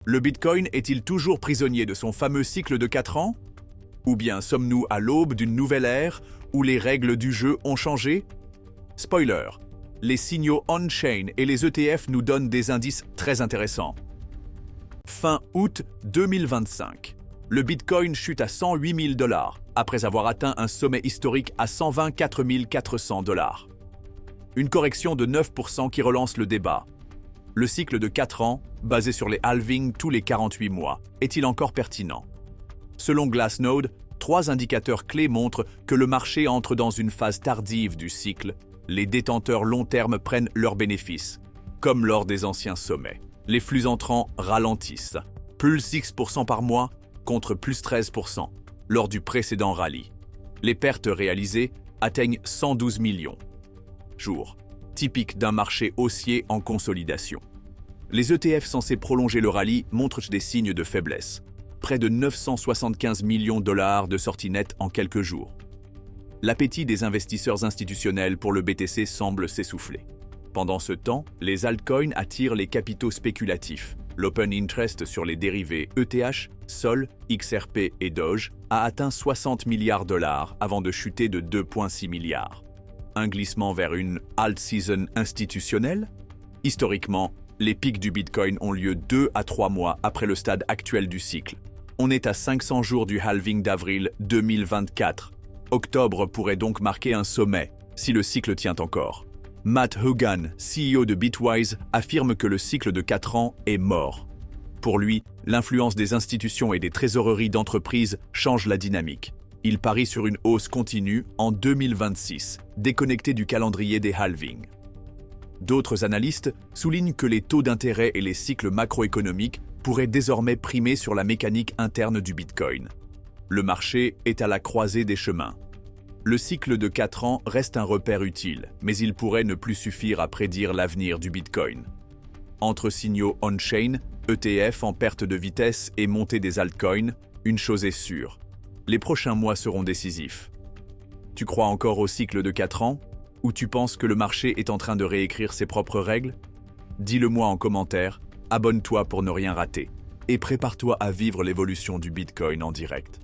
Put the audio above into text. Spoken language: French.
Le Bitcoin est-il toujours prisonnier de son fameux cycle de 4 ans? Ou bien sommes-nous à l'aube d'une nouvelle ère où les règles du jeu ont changé? Spoiler, les signaux on-chain et les ETF nous donnent des indices très intéressants. Fin août 2025, le Bitcoin chute à 108 000 $ après avoir atteint un sommet historique à 124 400 $. Une correction de 9% qui relance le débat. Le cycle de 4 ans, basé sur les halvings tous les 48 mois, est-il encore pertinent? Selon Glassnode, 3 indicateurs clés montrent que le marché entre dans une phase tardive du cycle. Les détenteurs long terme prennent leurs bénéfices, comme lors des anciens sommets. Les flux entrants ralentissent, plus 6% par mois contre plus 13% lors du précédent rallye. Les pertes réalisées atteignent 112 millions. Jours, typique d'un marché haussier en consolidation. Les ETF censés prolonger le rallye montrent des signes de faiblesse. Près de 975 millions de $ de sorties nettes en quelques jours. L'appétit des investisseurs institutionnels pour le BTC semble s'essouffler. Pendant ce temps, les altcoins attirent les capitaux spéculatifs. L'open interest sur les dérivés ETH, SOL, XRP et Doge a atteint 60 milliards de $ avant de chuter de 2,6 milliards. Un glissement vers une alt season institutionnelle? Historiquement, les pics du Bitcoin ont lieu 2 à 3 mois après le stade actuel du cycle. On est à 500 jours du halving d'avril 2024. Octobre pourrait donc marquer un sommet, si le cycle tient encore. Matt Hougan, CEO de Bitwise, affirme que le cycle de 4 ans est mort. Pour lui, l'influence des institutions et des trésoreries d'entreprises change la dynamique. Il parie sur une hausse continue en 2026, déconnectée du calendrier des halvings. D'autres analystes soulignent que les taux d'intérêt et les cycles macroéconomiques pourraient désormais primer sur la mécanique interne du Bitcoin. Le marché est à la croisée des chemins. Le cycle de 4 ans reste un repère utile, mais il pourrait ne plus suffire à prédire l'avenir du Bitcoin. Entre signaux on-chain, ETF en perte de vitesse et montée des altcoins, une chose est sûre, les prochains mois seront décisifs. Tu crois encore au cycle de 4 ans? Ou tu penses que le marché est en train de réécrire ses propres règles? Dis-le-moi en commentaire, abonne-toi pour ne rien rater, et prépare-toi à vivre l'évolution du Bitcoin en direct.